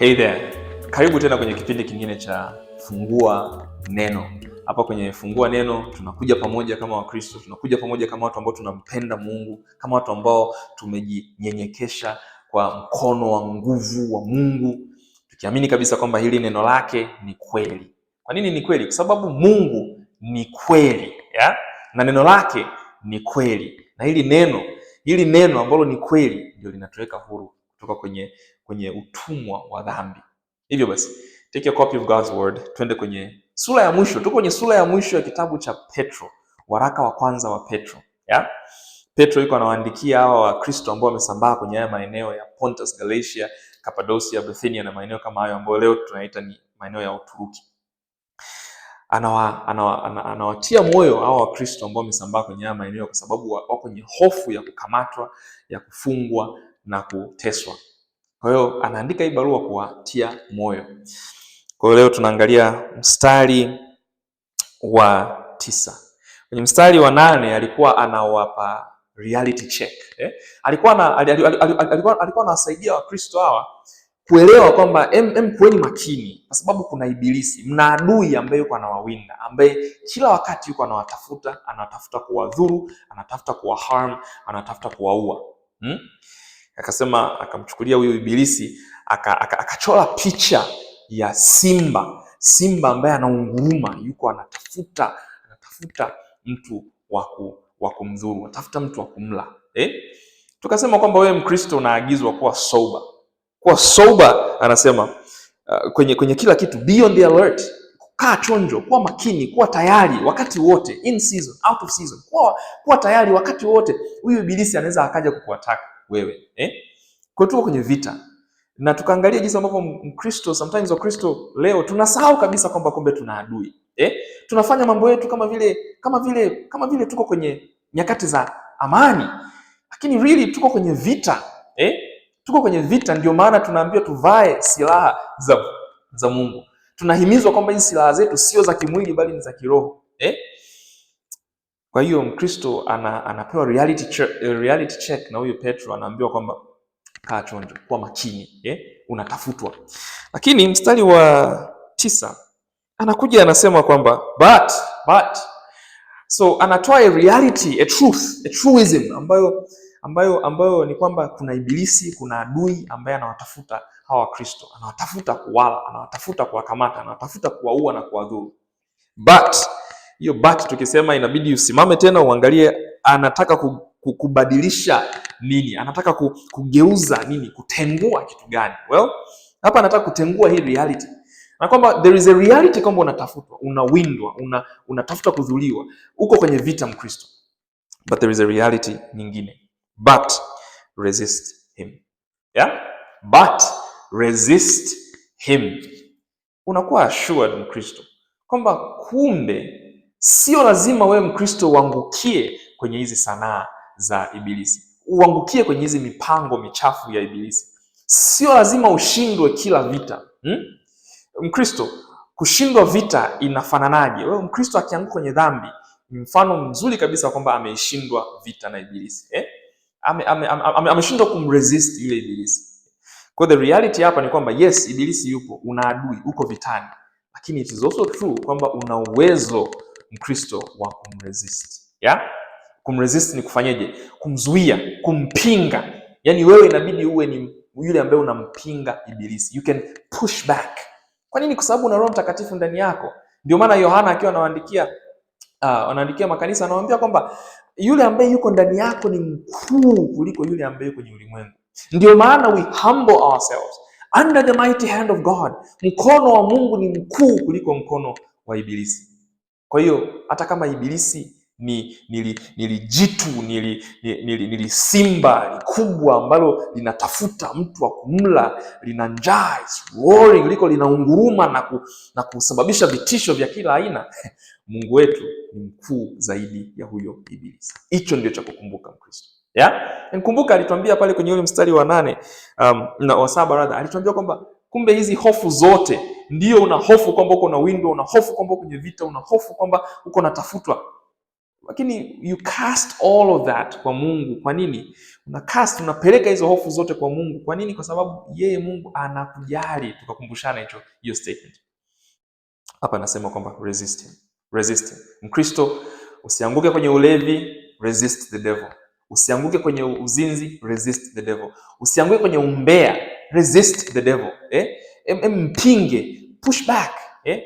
Hey there. Karibu tena kwenye kipindi kingine cha Fungua Neno. Hapa kwenye Fungua Neno tunakuja pamoja kama Wakristo, tunakuja pamoja kama watu ambao tunampenda Mungu, kama watu ambao tumejinyenyekesha kwa mkono wa nguvu wa Mungu, tukiamini kabisa kwamba hili neno lake ni kweli. Kwa nini ni kweli? Kwa sababu Mungu ni kweli, ya? Na neno lake ni kweli. Na hili neno ambalo ni kweli ndio linatuweka huru kutoka kwenye utumwa wa dhambi. Hivyo basi, take a copy of God's word, twende kwenye sura ya mwisho. Tuko kwenye sura ya mwisho ya kitabu cha Petro, waraka wa kwanza wa Petro. Ya? Petro yuko anawaandikia hawa Wakristo ambao wamesambaa kwenye haya maeneo ya Pontus, Galatia, Cappadocia, Bithynia na maeneo kama hayo ambayo leo tunaita ni maeneo ya Uturuki. Anawatia moyo hawa Wakristo ambao wamesambaa kwenye haya maeneo kwa sababu wako kwenye hofu ya kukamatwa, ya kufungwa na kuteswa. Kwa hiyo anaandika hii barua kuwatia moyo. Kwa hiyo leo tunaangalia mstari wa 9. Kwenye mstari wa 8 alikuwa anawapa reality check. Alikuwa anawasaidia Wakristo hawa kuelewa kwamba kuweni makini kwa sababu kuna ibilisi, mna adui ambaye yuko anawawinda, ambaye kila wakati yuko anatafuta kuwadhuru, anatafuta kuwaharm, anatafuta kuwaua. Akasema akamchukulia huyo ibilisi akachora picha ya simba ambaye anaunguruma, yuko anatafuta mtu wa kumdhuru, anatafuta mtu wa kumla. Tukasema kwamba wewe Mkristo unaagizwa kuwa sober. Kuwa sober anasema kwenye kila kitu, be on the alert, kaa chonjo, kuwa makini, kuwa tayari wakati wote, in season, out of season. Kuwa tayari wakati wote. Huyu ibilisi anaweza akaja kukuattack wewe. Kwa tuko kwenye vita. Na tukaangalia jinsi ambavyo Mkristo, sometimes Wakristo leo tunasahau kabisa kwamba kumbe tuna adui. Tunafanya mambo yetu kama vile tuko kwenye nyakati za amani. Lakini really tuko kwenye vita. Tuko kwenye vita, ndio maana tunaambiwa tuvae silaha za Mungu. Tunahimizwa kwamba hizi silaha zetu sio za kimwili bali ni za kiroho. Kwa hiyo Mkristo anapewa reality check na huyo Petro anaambiwa kwamba kaa chonjo, kuwa makini, unatafutwa. Lakini mstari wa 9 anakuja anasema kwamba but so anatoa a reality, a truism ambayo ni kwamba kuna ibilisi, kuna adui ambaye anawatafuta hawa Wakristo, anawatafuta kuwala, anawatafuta kuwakamata, anawatafuta kuwaua na kuwadhuru. Hiyo but tukisema inabidi usimame tena uangalie anataka kubadilisha nini, anataka kugeuza nini, kutengua kitu gani. Well, hapa anataka kutengua hii reality. Na kwamba there is a reality kwamba unatafutwa, unawindwa, unatafuta kudhuliwa. Uko kwenye vita Mkristo. But there is a reality nyingine. But resist him. Yeah? But resist him. Unakuwa assured Mkristo kwamba kumbe sio lazima wewe Mkristo uangukie kwenye hizi sanaa za ibilisi, uangukie kwenye hizi mipango michafu ya ibilisi. Sio lazima ushindwe kila vita. Mkristo, kushindwa vita inafananaje? Wewe Mkristo akianguka kwenye dhambi ni mfano mzuri kabisa kwamba ameishindwa vita na ibilisi. Ameshindwa kumresist yule ibilisi. Kwa the reality hapa ni kwamba yes, ibilisi yupo, una adui, uko vitani. Lakini it is also true kwamba una uwezo Mkristo wa kumresist. Kumresist ni kufanyeje? Kumzuia, kumpinga. Yaani wewe inabidi uwe ni yule ambaye unampinga ibilisi. You can push back. Kwa nini? Kwa sababu una Roho Mtakatifu ndani yako. Ndio maana Yohana akiwa anaandikia makanisa anawaambia kwamba yule ambaye yuko ndani yako ni mkuu kuliko yule ambaye yuko kwenye ulimwengu. Ndio maana we humble ourselves under the mighty hand of God. Mkono wa Mungu ni mkuu kuliko mkono wa ibilisi. Kwa hiyo hata kama ibilisi ni simba kubwa ambalo linatafuta mtu wa kumla, lina njaa, it's roaring, liko linaunguruma na kusababisha vitisho vya kila aina, Mungu wetu ni mkuu zaidi ya huyo ibilisi. Hicho ndio cha kukumbuka Mkristo. Nikumbuka alituambia pale kwenye ule mstari wa 8 na wa 7 rather, alituambia kwamba kumbe hizi hofu zote, ndio una hofu kwamba uko na window, una hofu kwamba uko kwenye vita, una hofu kwamba uko natafutwa. Lakini you cast all of that kwa Mungu. Kwa nini? Unapeleka hizo hofu zote kwa Mungu. Kwa nini? Kwa sababu yeye Mungu anakujali. Tukakumbushana hiyo statement. Hapa anasema kwamba resist him. Resist him. Mkristo, usianguke kwenye ulevi, resist the devil. Usianguke kwenye uzinzi, resist the devil. Usianguke kwenye umbea, resist the devil. Mpinge, push back.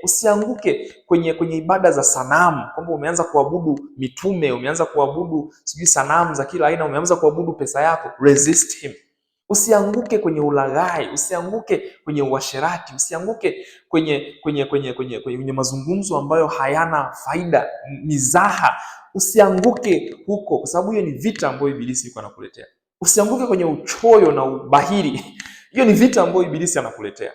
Usianguke kwenye ibada za sanamu, kwamba umeanza kuabudu mitume, umeanza kuabudu sijui sanamu za kila aina, umeanza kuabudu pesa yako, resist him. Usianguke kwenye ulaghai, usianguke kwenye uasherati, usianguke kwenye mazungumzo ambayo hayana faida, mizaha. Usianguke huko, kwa sababu hiyo ni vita ambayo ibilisi yuko anakuletea. Usianguke kwenye uchoyo na ubahili. Hiyo ni vita ambayo ibilisi anakuletea.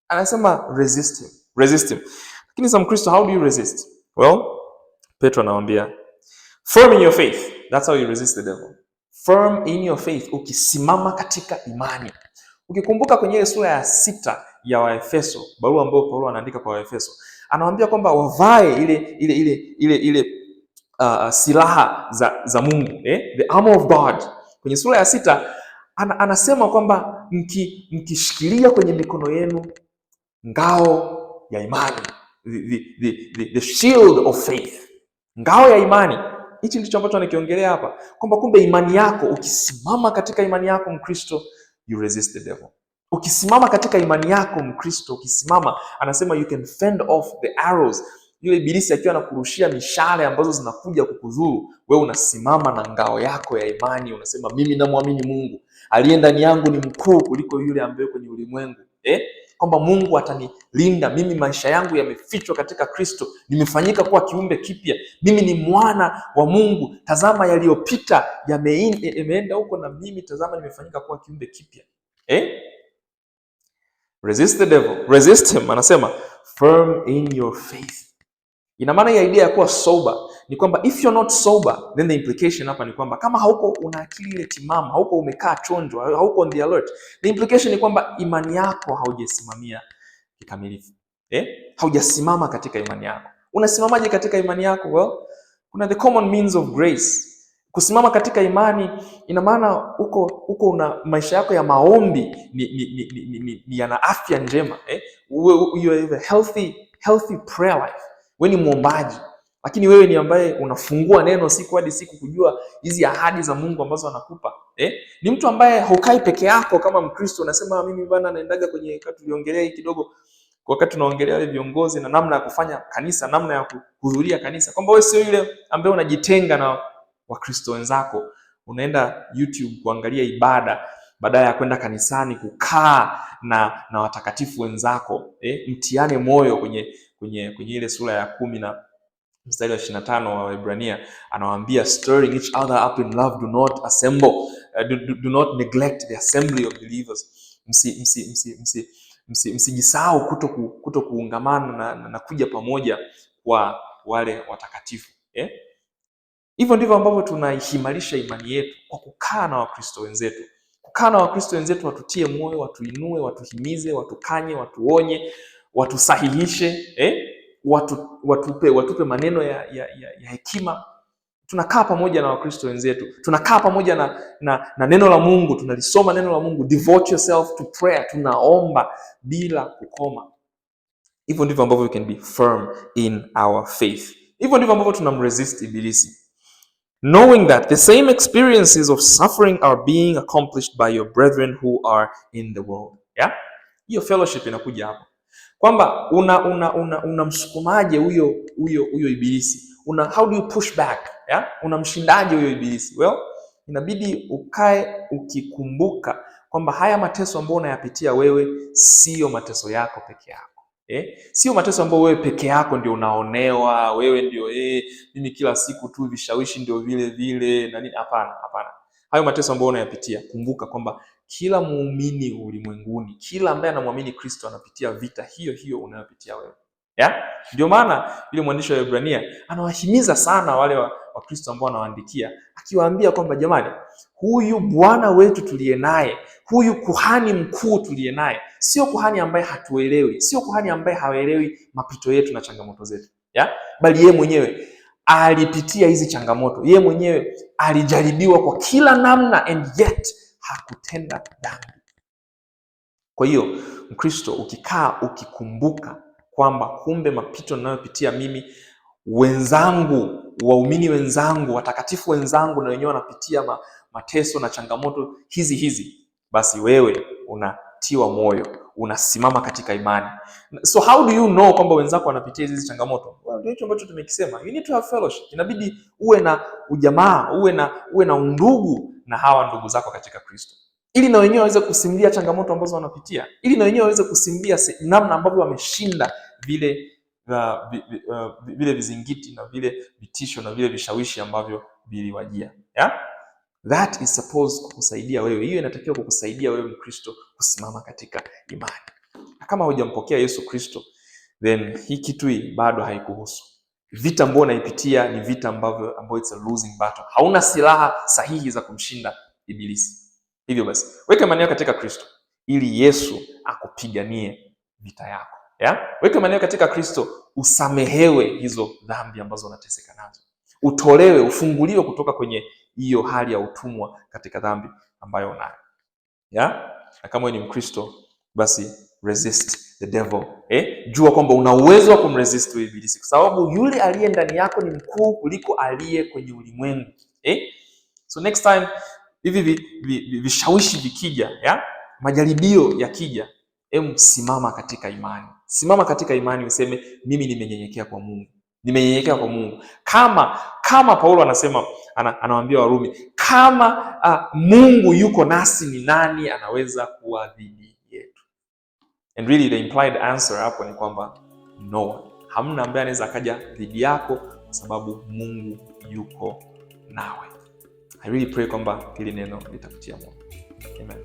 Anasema resist him. Resist him. Lakini za Mkristo, how do you resist? Well, Petro anawaambia firm in your faith. That's how you resist the devil. Firm in your faith, ukisimama katika imani. Ukikumbuka kwenye ile sura ya 6 ya Waefeso, barua ambayo Paulo anaandika kwa Waefeso, anawaambia kwamba wavae ile silaha za Mungu, the armor of God. Kwenye sura ya 6 anasema kwamba mkishikilia kwenye mikono yenu ngao ya imani, the shield of faith, ngao ya imani. Hichi ndicho ambacho anakiongelea hapa, kwamba kumbe imani yako, ukisimama katika imani yako Mkristo, you resist the devil. Ukisimama katika imani yako Mkristo, ukisimama, anasema you can fend off the arrows. Yule ibilisi akiwa anakurushia mishale ambazo zinakuja kukudhuru, wewe unasimama na ngao yako ya imani, unasema mimi namwamini Mungu, aliye ndani yangu ni mkuu kuliko yule ambaye kwenye ulimwengu. Kwamba Mungu atanilinda mimi, maisha yangu yamefichwa katika Kristo, nimefanyika kuwa kiumbe kipya, mimi ni mwana wa Mungu, tazama yaliyopita yameenda huko, na mimi tazama nimefanyika kuwa kiumbe kipya. Resist the devil, resist him. Anasema firm in your faith. Ina maana ya idea ya kuwa sober ni kwamba if you're not sober, then the implication hapa ni kwamba kama hauko una akili ile timamu, hauko umekaa chonjo, hauko on the alert, the implication ni kwamba imani yako haujasimamia kikamilifu. Haujasimama katika imani yako. Unasimamaje katika imani yako? Well, kuna the common means of grace. Kusimama katika imani ina maana uko una maisha yako ya maombi ni yana afya njema. You have a healthy prayer life. Wewe ni muombaji, lakini wewe ni ambaye unafungua neno siku hadi siku kujua hizi ahadi za Mungu ambazo anakupa. Ni mtu ambaye haukai peke yako kama Mkristo unasema mimi bwana naendaga kwenye, tuliongelea hii kidogo wakati tunaongelea wale viongozi na namna ya kufanya kanisa, namna ya kuhudhuria kanisa, kwamba wewe sio yule ambaye unajitenga na Wakristo wenzako, unaenda YouTube kuangalia ibada badala ya kwenda kanisani kukaa na watakatifu wenzako. Mtiane moyo kwenye ile sura ya 10 na mstari wa 25 wa Waebrania, anawaambia stirring each other up in love, do not assemble, do not neglect the assembly of believers. Msijisahau kuto kuungamana na kuja pamoja kwa wale watakatifu. Hivyo ndivyo ambavyo tunaihimarisha imani yetu, kwa kukaa na Wakristo wenzetu. Kukaa na Wakristo wenzetu watutie moyo, watuinue, watuhimize, watukanye, watuonye, watusahihishe, watupe maneno ya hekima. Tunakaa pamoja na Wakristo wenzetu, tunakaa pamoja na neno la Mungu, tunalisoma neno la Mungu, devote yourself to prayer, tunaomba bila kukoma. Hivyo ndivyo ambavyo we can be firm in our faith. Hivyo ndivyo ambavyo tunamresist ibilisi. Knowing that the same experiences of suffering are being accomplished by your brethren who are in the world. Hiyo fellowship inakuja hapo. Kwamba unamsukumaje huyo ibilisi? How do you push back? Unamshindaje huyo ibilisi? Well, inabidi ukae ukikumbuka kwamba haya mateso ambayo unayapitia wewe sio mateso yako peke yako. Sio mateso ambayo wewe peke yako ndio unaonewa, wewe ndio mimi kila siku tu vishawishi ndio vile na nini. Hapana. Hayo mateso ambayo unayapitia, kumbuka kwamba kila muumini ulimwenguni, kila ambaye anamwamini Kristo anapitia vita hiyo unayopitia wewe. Ndio maana yule mwandishi wa Waebrania anawahimiza sana wale wa Kristo ambao anawaandikia, akiwaambia kwamba jamani, huyu Bwana wetu tuliye naye, huyu kuhani mkuu tuliye naye, sio kuhani ambaye hatuelewi, sio kuhani ambaye haelewi mapito yetu na changamoto zetu, bali yeye mwenyewe alipitia hizi changamoto, yeye mwenyewe alijaribiwa kwa kila namna, and yet hakutenda dhambi. Kwa hiyo Mkristo, ukikaa ukikumbuka kwamba kumbe mapito ninayopitia mimi, wenzangu, waumini wenzangu, watakatifu wenzangu na wenyewe wanapitia mateso na changamoto hizi, basi wewe unatiwa moyo, unasimama katika imani. So how do you know kwamba wenzako wanapitia hizi changamoto? Well, ndio hicho ambacho tumekisema. You need to have fellowship. Inabidi uwe na ujamaa, uwe na undugu na hawa ndugu zako katika Kristo, ili na wenyewe waweze kusimulia changamoto ambazo wanapitia, ili na wenyewe waweze kusimulia namna ambavyo wameshinda vile vizingiti na vile vitisho na vile vishawishi ambavyo viliwajia. Yeah? That is supposed kukusaidia wewe. Hiyo inatakiwa kukusaidia wewe Mkristo kusimama katika imani. Na kama hujampokea Yesu Kristo, then hii kitu bado haikuhusu. Vita ambayo unaipitia ni vita ambavyo it's a losing battle. Hauna silaha sahihi za kumshinda Ibilisi. Hivyo basi, weka imani yako katika Kristo ili Yesu akupiganie vita yako. Yeah? Weka imani yako katika Kristo, usamehewe hizo dhambi ambazo unateseka nazo. Utolewe, ufunguliwe kutoka kwenye hiyo hali ya utumwa katika dhambi ambayo unayo. Yeah? Na kama wewe ni Mkristo, basi resist the devil. Jua kwamba una uwezo wa kumresist Ibilisi, kwa sababu yule aliye ndani yako ni mkuu kuliko aliye kwenye ulimwengu. So next time hivi vishawishi vikija, majaribio yakija, simama katika imani. Simama katika imani, useme mimi nimenyenyekea kwa Mungu. Nimenyenyekea kwa Mungu. Kama Paulo anasema, anawaambia Warumi, kama Mungu yuko nasi, ni nani anaweza kuwa dhidi yetu? And really the implied answer hapo ni kwamba no one. Hamna ambaye anaweza akaja dhidi yako kwa sababu Mungu yuko nawe. I really pray kwamba hili neno litakutia moyo. Amen.